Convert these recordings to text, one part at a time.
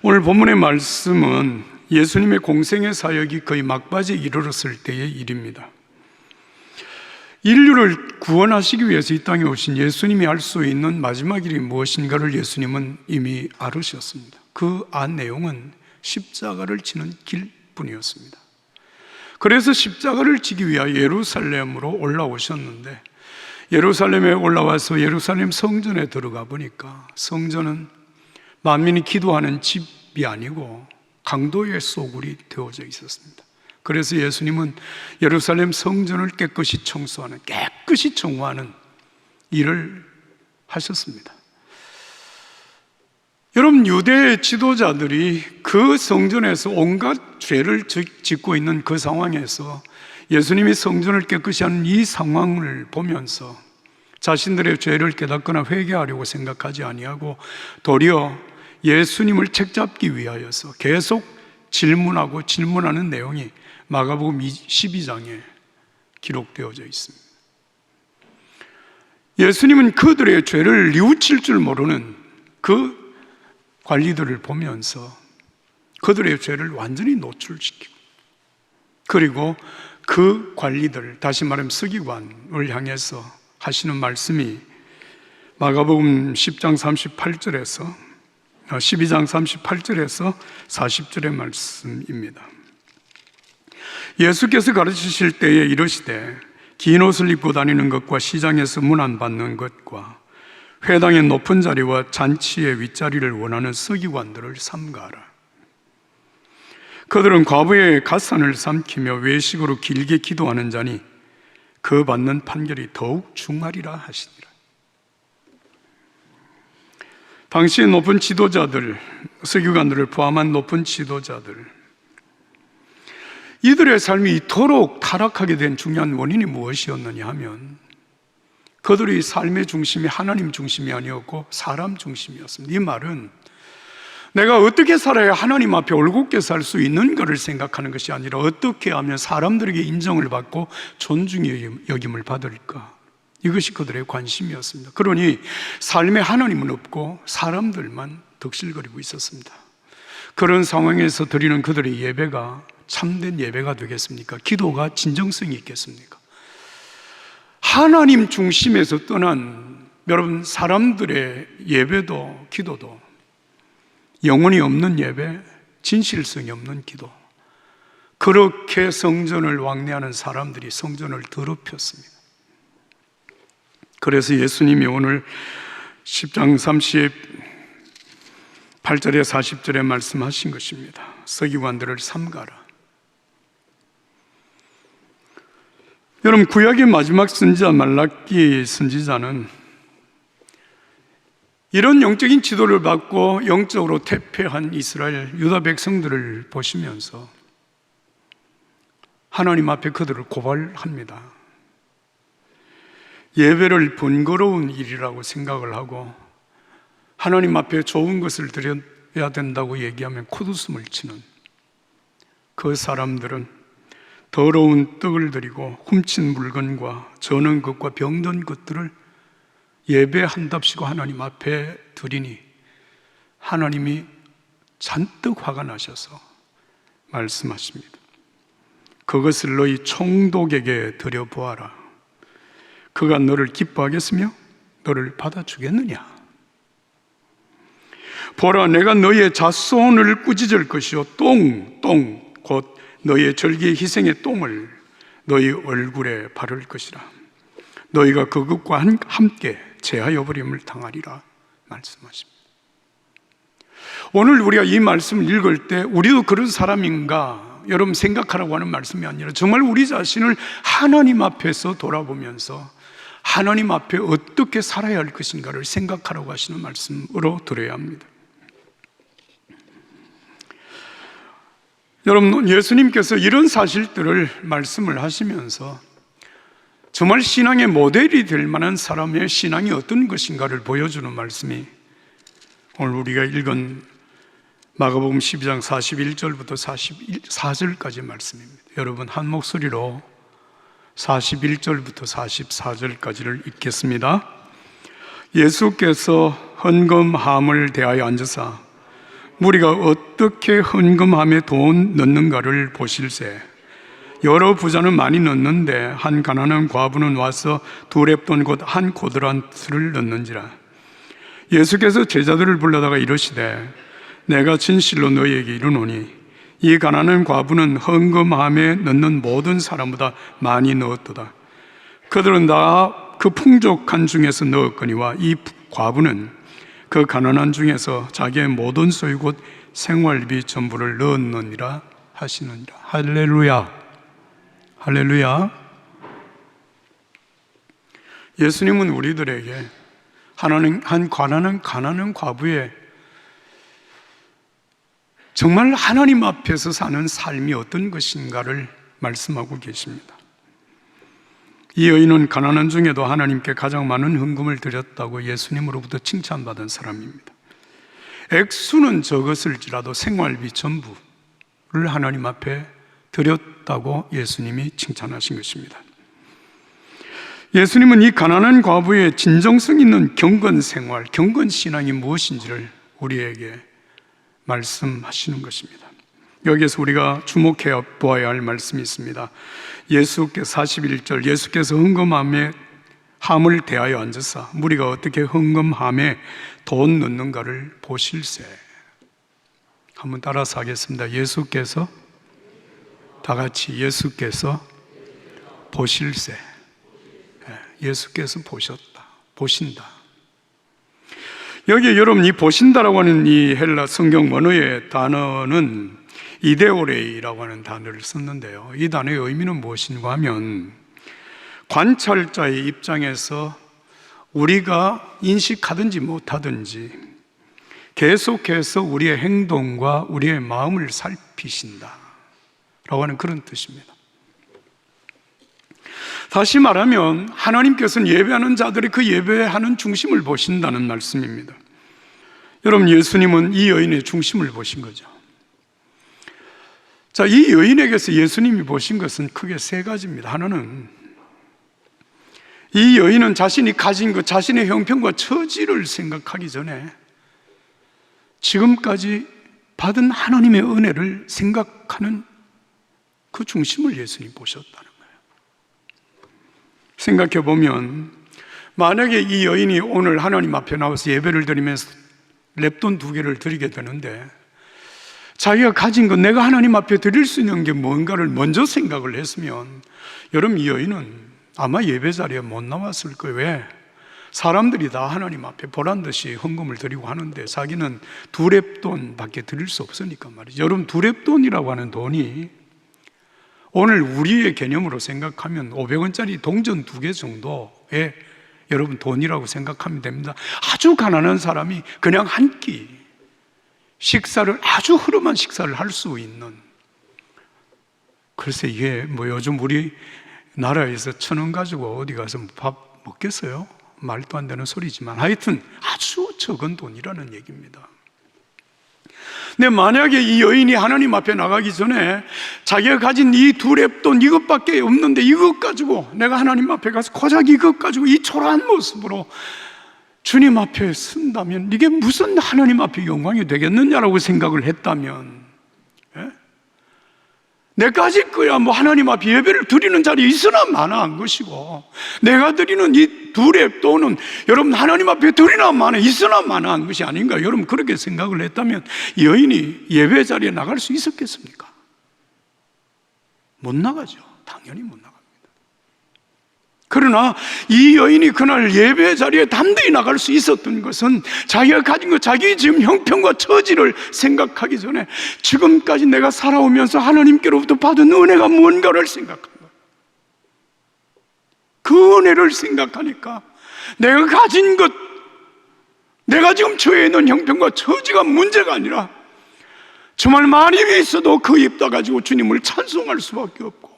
오늘 본문의 말씀은 예수님의 공생의 사역이 거의 막바지에 이르렀을 때의 일입니다. 인류를 구원하시기 위해서 이 땅에 오신 예수님이 할 수 있는 마지막 일이 무엇인가를 예수님은 이미 알으셨습니다. 그 내용은 십자가를 지는 길뿐이었습니다. 그래서 십자가를 지기 위하여 예루살렘으로 올라오셨는데, 예루살렘에 올라와서 예루살렘 성전에 들어가 보니까 성전은 만민이 기도하는 집이 아니고 강도의 소굴이 되어져 있었습니다. 그래서 예수님은 예루살렘 성전을 깨끗이 청소하는 일을 하셨습니다. 여러분, 유대 지도자들이 그 성전에서 온갖 죄를 짓고 있는 그 상황에서 예수님이 성전을 깨끗이 하는 이 상황을 보면서 자신들의 죄를 깨닫거나 회개하려고 생각하지 아니하고 도리어 예수님을 책잡기 위하여서 계속 질문하는 내용이 마가복음 12장에 기록되어져 있습니다. 예수님은 그들의 죄를 뉘우칠 줄 모르는 그 관리들을 보면서 그들의 죄를 완전히 노출시키고, 그리고 그 관리들, 다시 말하면 서기관을 향해서 하시는 말씀이 마가복음 10장 38절에서 12장 38절에서 40절의 말씀입니다. 예수께서 가르치실 때에 이르시되 긴 옷을 입고 다니는 것과 시장에서 문안 받는 것과 회당의 높은 자리와 잔치의 윗자리를 원하는 서기관들을 삼가하라. 그들은 과부의 갓산을 삼키며 외식으로 길게 기도하는 자니 그 받는 판결이 더욱 중하리라 하시니라. 당시의 높은 지도자들, 서기관들을 포함한 높은 지도자들, 이들의 삶이 이토록 타락하게 된 중요한 원인이 무엇이었느냐 하면 그들의 삶의 중심이 하나님 중심이 아니었고 사람 중심이었습니다. 이 말은 내가 어떻게 살아야 하나님 앞에 올곧게 살 수 있는가를 생각하는 것이 아니라 어떻게 하면 사람들에게 인정을 받고 존중의 여김을 받을까, 이것이 그들의 관심이었습니다. 그러니 삶에 하나님은 없고 사람들만 덕실거리고 있었습니다. 그런 상황에서 드리는 그들의 예배가 참된 예배가 되겠습니까? 기도가 진정성이 있겠습니까? 하나님 중심에서 떠난 여러분 사람들의 예배도 기도도 영혼이 없는 예배, 진실성이 없는 기도, 그렇게 성전을 왕래하는 사람들이 성전을 더럽혔습니다. 그래서 예수님이 오늘 10장 38절에 40절에 말씀하신 것입니다. 서기관들을 삼가라. 여러분, 구약의 마지막 선지자 말라기 선지자는 이런 영적인 지도를 받고 영적으로 퇴폐한 이스라엘 유다 백성들을 보시면서 하나님 앞에 그들을 고발합니다. 예배를 번거로운 일이라고 생각을 하고 하나님 앞에 좋은 것을 드려야 된다고 얘기하면 콧웃음을 치는 그 사람들은 더러운 떡을 드리고 훔친 물건과 저는 것과 병든 것들을 예배한답시고 하나님 앞에 드리니 하나님이 잔뜩 화가 나셔서 말씀하십니다. 그것을 너희 총독에게 드려보아라. 그가 너를 기뻐하겠으며 너를 받아주겠느냐? 보라, 내가 너희의 자손을 꾸짖을 것이요 똥 곧 너희의 절기의 희생의 똥을 너희 얼굴에 바를 것이라. 너희가 그것과 함께 제하여 버림을 당하리라 말씀하십니다. 오늘 우리가 이 말씀을 읽을 때 우리도 그런 사람인가 여러분 생각하라고 하는 말씀이 아니라 정말 우리 자신을 하나님 앞에서 돌아보면서 하나님 앞에 어떻게 살아야 할 것인가를 생각하라고 하시는 말씀으로 들어야 합니다. 여러분, 예수님께서 이런 사실들을 말씀을 하시면서 정말 신앙의 모델이 될 만한 사람의 신앙이 어떤 것인가를 보여주는 말씀이 오늘 우리가 읽은 마가복음 12장 41절부터 44절까지 말씀입니다. 여러분, 한 목소리로 41절부터 44절까지를 읽겠습니다. 예수께서 헌금함을 대하여 앉으사 무리가 어떻게 헌금함에 돈 넣는가를 보실세. 여러 부자는 많이 넣는데 한 가난한 과부는 와서 2렙돈 곧 한 고드란트를 넣는지라. 예수께서 제자들을 불러다가 이르시되 내가 진실로 너희에게 이르노니 이 가난한 과부는 헌금함에 넣는 모든 사람보다 많이 넣었도다. 그들은 다 그 풍족한 중에서 넣었거니와 이 과부는 그 가난한 중에서 자기의 모든 소유 곧 생활비 전부를 넣었느니라 하시느니라. 할렐루야, 할렐루야. 예수님은 우리들에게 한 가난한 과부의 정말 하나님 앞에서 사는 삶이 어떤 것인가를 말씀하고 계십니다. 이 여인은 가난한 중에도 하나님께 가장 많은 헌금을 드렸다고 예수님으로부터 칭찬받은 사람입니다. 액수는 적었을지라도 생활비 전부를 하나님 앞에 드렸다고 예수님이 칭찬하신 것입니다. 예수님은 이 가난한 과부의 진정성 있는 경건 생활, 경건 신앙이 무엇인지를 우리에게 말씀하시는 것입니다. 여기에서 우리가 주목해 보아야 할 말씀이 있습니다. 41절, 예수께서 헌금함에 함을 대하여 앉으사 무리가 어떻게 헌금함에 돈 넣는가를 보실세. 한번 따라서 하겠습니다. 예수께서, 다 같이 예수께서 보실세. 예수께서 보셨다, 보신다. 여기 여러분 이 보신다라고 하는 이 헬라 성경 원어의 단어는 이데오레이라고 하는 단어를 썼는데요, 이 단어의 의미는 무엇인가 하면 관찰자의 입장에서 우리가 인식하든지 못하든지 계속해서 우리의 행동과 우리의 마음을 살피신다 라고 하는 그런 뜻입니다. 다시 말하면 하나님께서는 예배하는 자들이 그 예배하는 중심을 보신다는 말씀입니다. 여러분, 예수님은 이 여인의 중심을 보신 거죠. 자, 이 여인에게서 예수님이 보신 것은 크게 3가지입니다. 하나는 이 여인은 자신이 가진 것, 자신의 형편과 처지를 생각하기 전에 지금까지 받은 하나님의 은혜를 생각하는 그 중심을 예수님이 보셨다는 거예요. 생각해 보면 만약에 이 여인이 오늘 하나님 앞에 나와서 예배를 드리면서 렙돈 2개를 드리게 되는데 자기가 가진 것, 내가 하나님 앞에 드릴 수 있는 게 뭔가를 먼저 생각을 했으면 여러분, 이 여인은 아마 예배 자리에 못 나왔을 거예요. 왜? 사람들이 다 하나님 앞에 보란듯이 헌금을 드리고 하는데 자기는 2렙돈 밖에 드릴 수 없으니까 말이죠. 여러분, 2렙돈이라고 하는 돈이 오늘 우리의 개념으로 생각하면 500원짜리 동전 2개 정도의 여러분 돈이라고 생각하면 됩니다. 아주 가난한 사람이 그냥 한 끼 식사를, 아주 흐름한 식사를 할 수 있는, 글쎄 이게 뭐 요즘 우리 나라에서 1,000원 가지고 어디 가서 밥 먹겠어요? 말도 안 되는 소리지만 하여튼 아주 적은 돈이라는 얘기입니다. 근데 만약에 이 여인이 하나님 앞에 나가기 전에 자기가 가진 이 2렙돈 이것밖에 없는데 이것 가지고 내가 하나님 앞에 가서 고작 이것 가지고 이 초라한 모습으로 주님 앞에 쓴다면 이게 무슨 하나님 앞에 영광이 되겠느냐라고 생각을 했다면, 예? 내 가질 거야 뭐 하나님 앞에 예배를 드리는 자리에 있으나 마나 한 것이고, 내가 드리는 이 2렙돈은 여러분 하나님 앞에 드리나 마나 있으나 마나 한 것이 아닌가. 여러분 그렇게 생각을 했다면 여인이 예배 자리에 나갈 수 있었겠습니까? 못 나가죠. 당연히 못 나갑니다. 그러나 이 여인이 그날 예배 자리에 담대히 나갈 수 있었던 것은 자기가 가진 것, 자기 지금 형편과 처지를 생각하기 전에 지금까지 내가 살아오면서 하나님께로부터 받은 은혜가 뭔가를 생각한 거예요. 그 은혜를 생각하니까 내가 가진 것, 내가 지금 처해 있는 형편과 처지가 문제가 아니라 정말 많이 있어도 그 입다 가지고 주님을 찬송할 수밖에 없고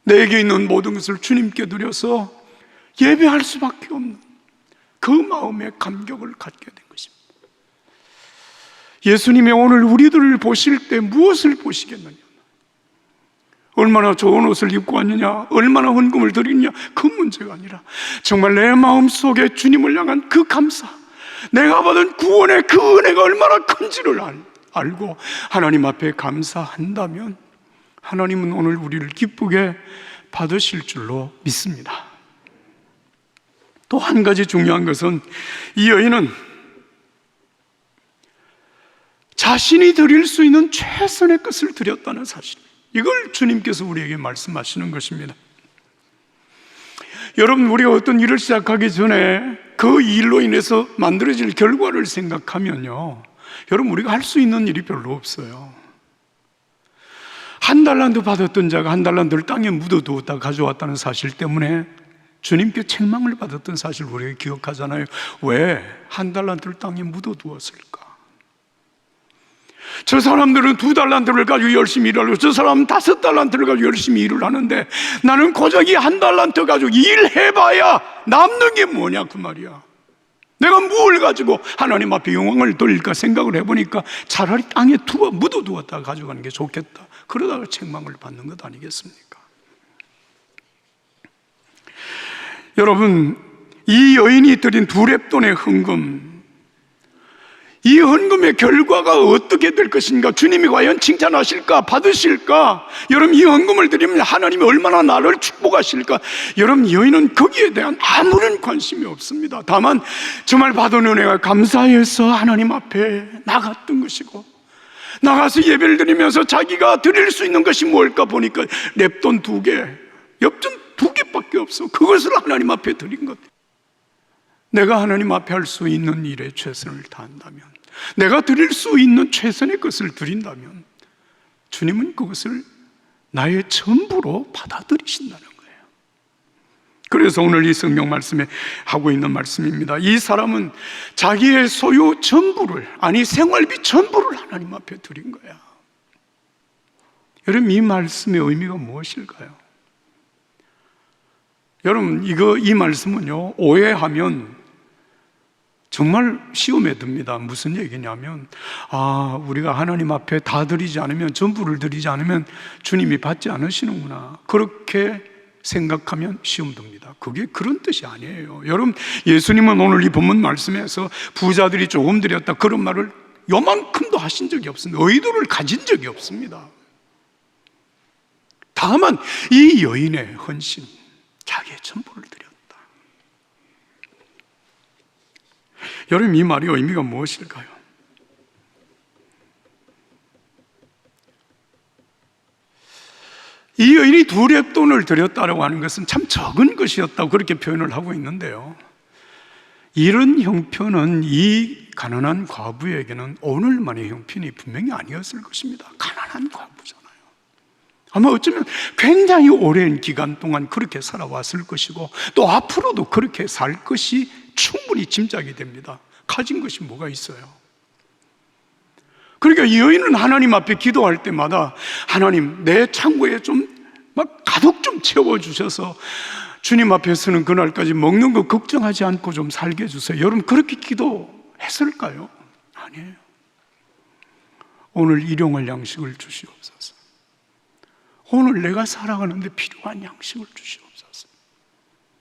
내게 있는 모든 것을 주님께 드려서 예배할 수밖에 없는 그 마음의 감격을 갖게 된 것입니다. 예수님이 오늘 우리들을 보실 때 무엇을 보시겠느냐? 얼마나 좋은 옷을 입고 왔느냐, 얼마나 헌금을 드리느냐, 그 문제가 아니라 정말 내 마음속에 주님을 향한 그 감사, 내가 받은 구원의 그 은혜가 얼마나 큰지를 알고 하나님 앞에 감사한다면 하나님은 오늘 우리를 기쁘게 받으실 줄로 믿습니다. 또 한 가지 중요한 것은 이 여인은 자신이 드릴 수 있는 최선의 것을 드렸다는 사실, 이걸 주님께서 우리에게 말씀하시는 것입니다. 여러분, 우리가 어떤 일을 시작하기 전에 그 일로 인해서 만들어질 결과를 생각하면요, 여러분, 우리가 할 수 있는 일이 별로 없어요. 한 달란트 받았던 자가 한 달란트를 땅에 묻어두었다 가져왔다는 사실 때문에 주님께 책망을 받았던 사실을 우리가 기억하잖아요. 왜 한 달란트를 땅에 묻어두었을까? 저 사람들은 2달란트를 가지고 열심히 일하고 저 사람은 5달란트를 가지고 열심히 일을 하는데 나는 고작 이 1달란트 가지고 일해봐야 남는 게 뭐냐 그 말이야. 내가 뭘 가지고 하나님 앞에 영광을 돌릴까 생각을 해보니까 차라리 땅에 묻어두었다가 가져가는 게 좋겠다. 그러다가 책망을 받는 것 아니겠습니까? 여러분, 이 여인이 드린 2렙돈의 헌금, 이 헌금의 결과가 어떻게 될 것인가? 주님이 과연 칭찬하실까? 받으실까? 여러분, 이 헌금을 드리면 하나님이 얼마나 나를 축복하실까? 여러분, 여인은 거기에 대한 아무런 관심이 없습니다. 다만 정말 받은 은혜가 감사해서 하나님 앞에 나갔던 것이고, 나가서 예배를 드리면서 자기가 드릴 수 있는 것이 뭘까 보니까 렙돈 2개, 엽전 2개밖에 없어. 그것을 하나님 앞에 드린 것. 내가 하나님 앞에 할 수 있는 일에 최선을 다한다면, 내가 드릴 수 있는 최선의 것을 드린다면 주님은 그것을 나의 전부로 받아들이신다는 거예요. 그래서 오늘 이 성경 말씀에 하고 있는 말씀입니다. 이 사람은 자기의 소유 전부를, 아니 생활비 전부를 하나님 앞에 드린 거야. 여러분, 이 말씀의 의미가 무엇일까요? 여러분, 이 말씀은요, 오해하면 정말 시험에 듭니다. 무슨 얘기냐면, 우리가 하나님 앞에 다 드리지 않으면, 전부를 드리지 않으면 주님이 받지 않으시는구나, 그렇게 생각하면 시험 듭니다. 그게 그런 뜻이 아니에요. 여러분, 예수님은 오늘 이 본문 말씀에서 부자들이 조금 드렸다 그런 말을 요만큼도 하신 적이 없습니다. 의도를 가진 적이 없습니다. 다만 이 여인의 헌신, 자기의 전부를 드렸다. 여러분, 이 말의 의미가 무엇일까요? 이 여인이 2렙돈을 드렸다고 하는 것은 참 적은 것이었다고 그렇게 표현을 하고 있는데요, 이런 형편은 이 가난한 과부에게는 오늘만의 형편이 분명히 아니었을 것입니다. 가난한 과부잖아요. 아마 어쩌면 굉장히 오랜 기간 동안 그렇게 살아왔을 것이고 또 앞으로도 그렇게 살 것이 충분히 짐작이 됩니다. 가진 것이 뭐가 있어요? 그러니까 이 여인은 하나님 앞에 기도할 때마다 하나님, 내 창고에 좀 막 가득 좀 채워주셔서 주님 앞에서는 그날까지 먹는 거 걱정하지 않고 좀 살게 해주세요. 여러분, 그렇게 기도했을까요? 아니에요. 오늘 일용할 양식을 주시옵소서. 오늘 내가 살아가는데 필요한 양식을 주시옵소서.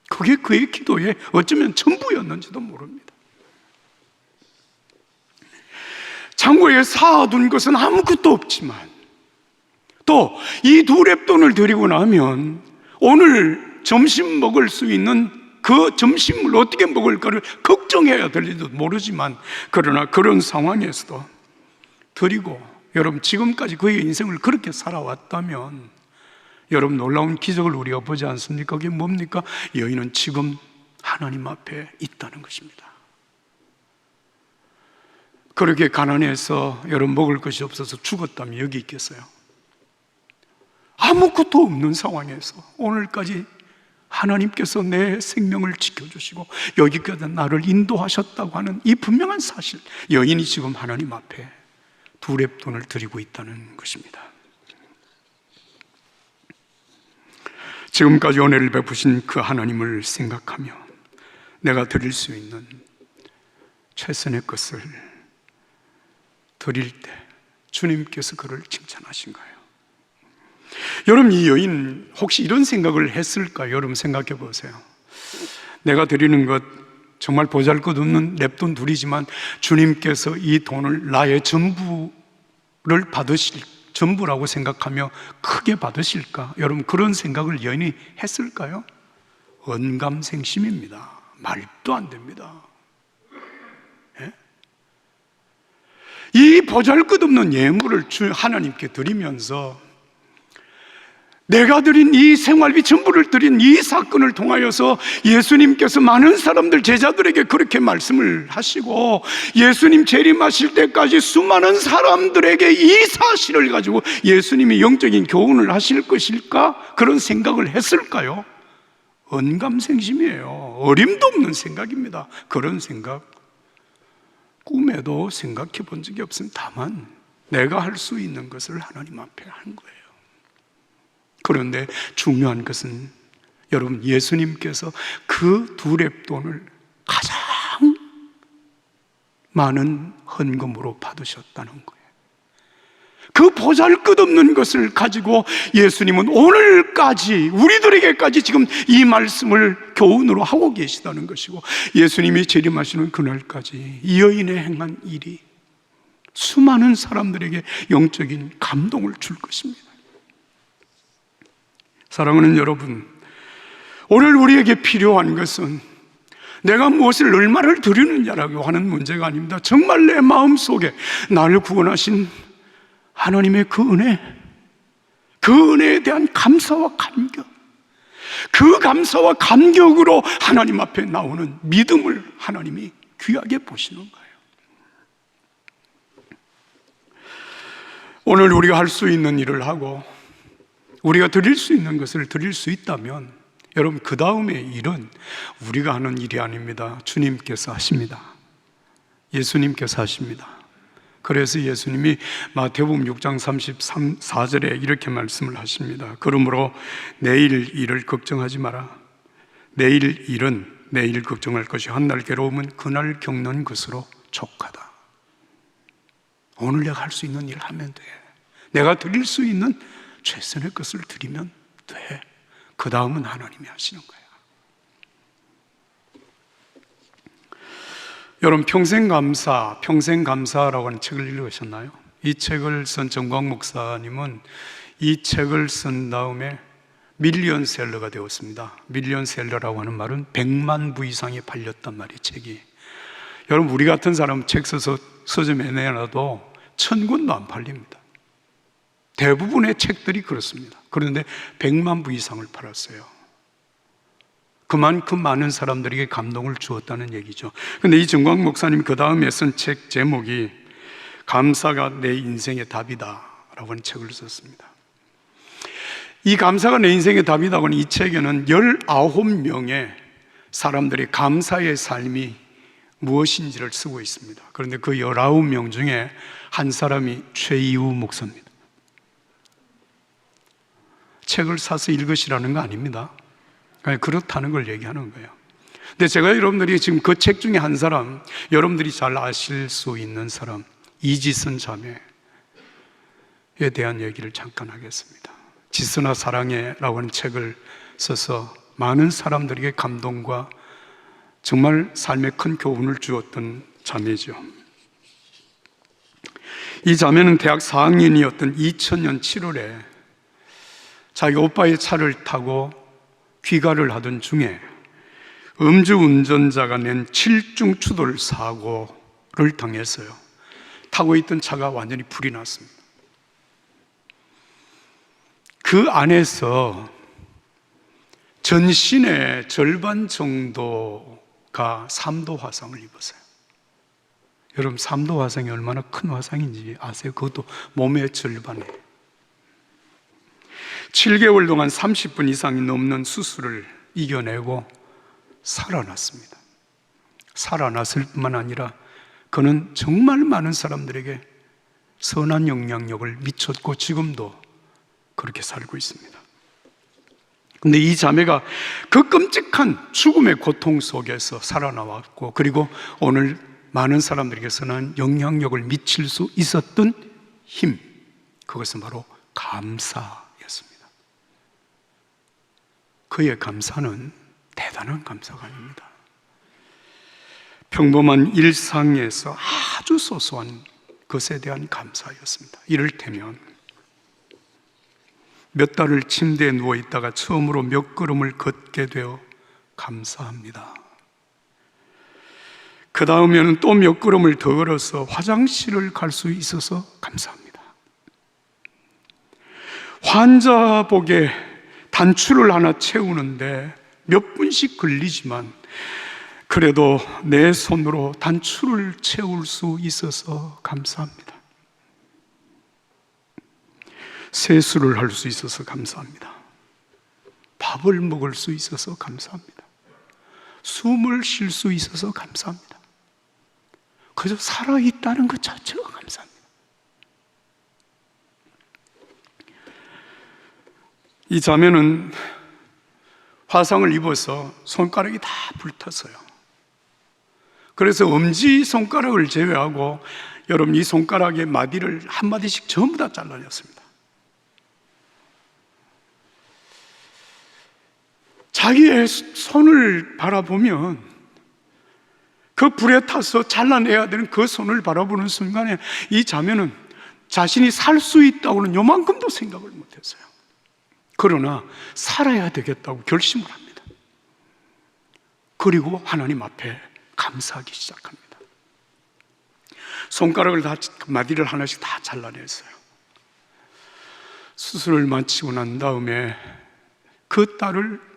그게 그의 기도의 어쩌면 전부였는지도 모릅니다. 창고에 쌓아둔 것은 아무것도 없지만 또 이 2렙돈을 드리고 나면 오늘 점심 먹을 수 있는 그 점심을 어떻게 먹을까를 걱정해야 될지도 모르지만, 그러나 그런 상황에서도 드리고, 여러분, 지금까지 그의 인생을 그렇게 살아왔다면 여러분, 놀라운 기적을 우리가 보지 않습니까? 그게 뭡니까? 여인은 지금 하나님 앞에 있다는 것입니다. 그렇게 가난해서 여러분 먹을 것이 없어서 죽었다면 여기 있겠어요? 아무것도 없는 상황에서 오늘까지 하나님께서 내 생명을 지켜주시고 여기까지 나를 인도하셨다고 하는 이 분명한 사실, 여인이 지금 하나님 앞에 2렙돈을 드리고 있다는 것입니다. 지금까지 은혜를 베푸신 그 하나님을 생각하며 내가 드릴 수 있는 최선의 것을 드릴 때 주님께서 그를 칭찬하신 거예요. 여러분, 이 여인 혹시 이런 생각을 했을까? 여러분, 생각해 보세요. 내가 드리는 것 정말 보잘것없는 냅돈 둘이지만 주님께서 이 돈을 나의 전부를 받으실, 전부라고 생각하며 크게 받으실까? 여러분, 그런 생각을 여인이 했을까요? 언감생심입니다. 말도 안 됩니다. 예? 이 보잘것없는 예물을 하나님께 드리면서 내가 드린 이 생활비 전부를 드린 이 사건을 통하여서 예수님께서 많은 사람들, 제자들에게 그렇게 말씀을 하시고 예수님 재림하실 때까지 수많은 사람들에게 이 사실을 가지고 예수님이 영적인 교훈을 하실 것일까? 그런 생각을 했을까요? 언감생심이에요. 어림도 없는 생각입니다. 그런 생각 꿈에도 생각해 본 적이 없습니다. 다만 내가 할 수 있는 것을 하나님 앞에 한 거예요. 그런데 중요한 것은 여러분, 예수님께서 그 두 렙돈을 가장 많은 헌금으로 받으셨다는 거예요. 그 보잘것없는 것을 가지고 예수님은 오늘까지 우리들에게까지 지금 이 말씀을 교훈으로 하고 계시다는 것이고, 예수님이 재림하시는 그날까지 이 여인의 행한 일이 수많은 사람들에게 영적인 감동을 줄 것입니다. 사랑하는 여러분, 오늘 우리에게 필요한 것은 내가 무엇을 얼마를 드리느냐라고 하는 문제가 아닙니다. 정말 내 마음속에 나를 구원하신 하나님의 그 은혜에 대한 감사와 감격, 그 감사와 감격으로 하나님 앞에 나오는 믿음을 하나님이 귀하게 보시는 거예요. 오늘 우리가 할 수 있는 일을 하고 우리가 드릴 수 있는 것을 드릴 수 있다면, 여러분, 그 다음의 일은 우리가 하는 일이 아닙니다. 주님께서 하십니다. 예수님께서 하십니다. 그래서 예수님이 마태복음 6장 34절에 이렇게 말씀을 하십니다. 그러므로 내일 일을 걱정하지 마라. 내일 일은 내일 걱정할 것이 한 날 괴로움은 그날 겪는 것으로 족하다. 오늘 내가 할 수 있는 일을 하면 돼. 내가 드릴 수 있는 최선의 것을 드리면 돼. 그 다음은 하나님이 하시는 거야. 여러분, 평생감사라고 하는 책을 읽으셨나요? 이 책을 쓴 정광 목사님은 이 책을 쓴 다음에 밀리언셀러가 되었습니다. 밀리언셀러라고 하는 말은 100만 부 이상이 팔렸단 말이에요, 책이. 여러분, 우리 같은 사람은 책 써서 서점에 내놔도 1000권도 안 팔립니다. 대부분의 책들이 그렇습니다. 그런데 100만 부 이상을 팔았어요. 그만큼 많은 사람들에게 감동을 주었다는 얘기죠. 그런데 이 정광 목사님 그 다음에 쓴 책 제목이 감사가 내 인생의 답이다 라고 하는 책을 썼습니다. 이 감사가 내 인생의 답이다 하는 이 책에는 19명의 사람들의 감사의 삶이 무엇인지를 쓰고 있습니다. 그런데 그 19명 중에 한 사람이 최이우 목사입니다. 책을 사서 읽으시라는 거 아닙니다. 그렇다는 걸 얘기하는 거예요. 근데 제가 여러분들이 지금 그 책 중에 한 사람, 여러분들이 잘 아실 수 있는 사람, 이지선 자매에 대한 얘기를 잠깐 하겠습니다. 지선아 사랑해 라고 하는 책을 써서 많은 사람들에게 감동과 정말 삶에 큰 교훈을 주었던 자매죠. 이 자매는 대학 4학년이었던 2000년 7월에 자기 오빠의 차를 타고 귀가를 하던 중에 음주운전자가 낸 7중 추돌 사고를 당했어요. 타고 있던 차가 완전히 불이 났습니다. 그 안에서 전신의 절반 정도가 3도 화상을 입었어요. 여러분, 3도 화상이 얼마나 큰 화상인지 아세요? 그것도 몸의 절반에. 7개월 동안 30분 이상이 넘는 수술을 이겨내고 살아났습니다. 살아났을 뿐만 아니라 그는 정말 많은 사람들에게 선한 영향력을 미쳤고 지금도 그렇게 살고 있습니다. 그런데 이 자매가 그 끔찍한 죽음의 고통 속에서 살아나왔고, 그리고 오늘 많은 사람들에게 선한 영향력을 미칠 수 있었던 힘, 그것은 바로 감사였습니다. 그의 감사는 대단한 감사가 아닙니다. 평범한 일상에서 아주 소소한 것에 대한 감사였습니다. 이를테면 몇 달을 침대에 누워 있다가 처음으로 몇 걸음을 걷게 되어 감사합니다. 그 다음에는 또 몇 걸음을 더 걸어서 화장실을 갈 수 있어서 감사합니다. 환자복에 단추를 하나 채우는데 몇 분씩 걸리지만 그래도 내 손으로 단추를 채울 수 있어서 감사합니다. 세수를 할 수 있어서 감사합니다. 밥을 먹을 수 있어서 감사합니다. 숨을 쉴 수 있어서 감사합니다. 그저 살아있다는 것 자체가 감사합니다. 이 자매는 화상을 입어서 손가락이 다 불탔어요. 그래서 엄지손가락을 제외하고 여러분 이 손가락의 마디를 한 마디씩 전부 다 잘라냈습니다. 자기의 손을 바라보면 그 불에 타서 잘라내야 되는 그 손을 바라보는 순간에 이 자매는 자신이 살 수 있다고는 요만큼도 생각을 못했어요. 그러나 살아야 되겠다고 결심을 합니다. 그리고 하나님 앞에 감사하기 시작합니다. 손가락을 다, 마디를 하나씩 다 잘라냈어요. 수술을 마치고 난 다음에 그 딸을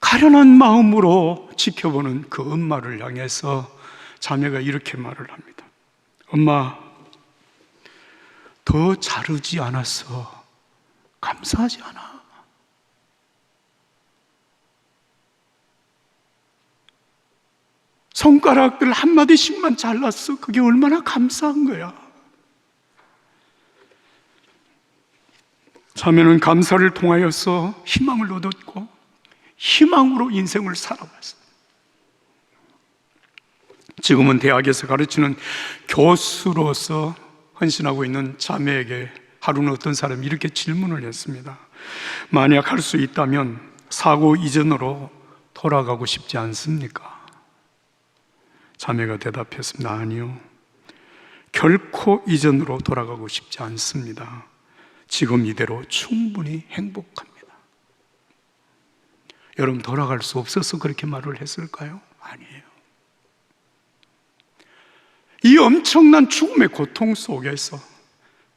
가련한 마음으로 지켜보는 그 엄마를 향해서 자매가 이렇게 말을 합니다. 엄마, 더 자르지 않았어. 감사하지 않아? 손가락들 한마디씩만 잘랐어. 그게 얼마나 감사한 거야. 자매는 감사를 통하여서 희망을 얻었고 희망으로 인생을 살아왔어요. 지금은 대학에서 가르치는 교수로서 헌신하고 있는 자매에게 하루는 어떤 사람이 이렇게 질문을 했습니다. 만약 할 수 있다면 사고 이전으로 돌아가고 싶지 않습니까? 자매가 대답했습니다. 아니요. 결코 이전으로 돌아가고 싶지 않습니다. 지금 이대로 충분히 행복합니다. 여러분, 돌아갈 수 없어서 그렇게 말을 했을까요? 아니에요. 이 엄청난 죽음의 고통 속에서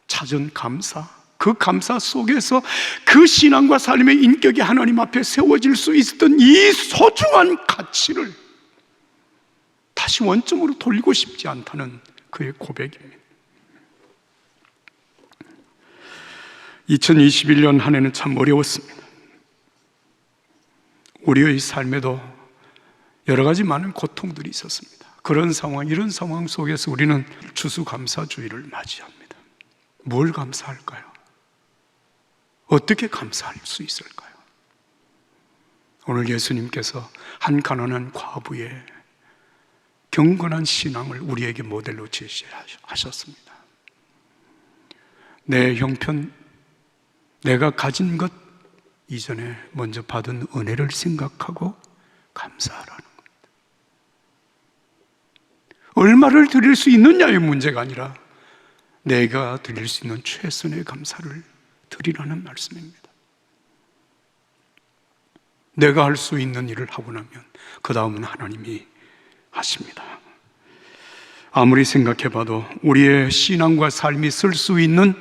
찾은 감사, 그 감사 속에서 그 신앙과 삶의 인격이 하나님 앞에 세워질 수 있었던 이 소중한 가치를 다시 원점으로 돌리고 싶지 않다는 그의 고백입니다. 2021년 한 해는 참 어려웠습니다. 우리의 삶에도 여러 가지 많은 고통들이 있었습니다. 그런 상황, 이런 상황 속에서 우리는 추수감사주의를 맞이합니다. 뭘 감사할까요? 어떻게 감사할 수 있을까요? 오늘 예수님께서 한 가난한 과부의 경건한 신앙을 우리에게 모델로 제시하셨습니다. 내 형편, 내가 가진 것 이전에 먼저 받은 은혜를 생각하고 감사하라는 겁니다. 얼마를 드릴 수 있느냐의 문제가 아니라 내가 드릴 수 있는 최선의 감사를 드리라는 말씀입니다. 내가 할 수 있는 일을 하고 나면 그 다음은 하나님이 하십니다. 아무리 생각해봐도 우리의 신앙과 삶이 쓸 수 있는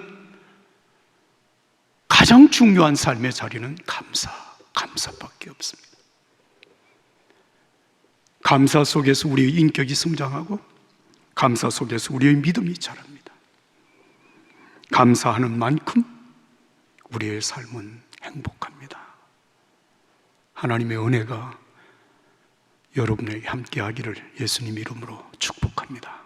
가장 중요한 삶의 자리는 감사밖에 없습니다. 감사 속에서 우리의 인격이 성장하고 감사 속에서 우리의 믿음이 자랍니다. 감사하는 만큼 우리의 삶은 행복합니다. 하나님의 은혜가 여러분에게 함께하기를 예수님 이름으로 축복합니다.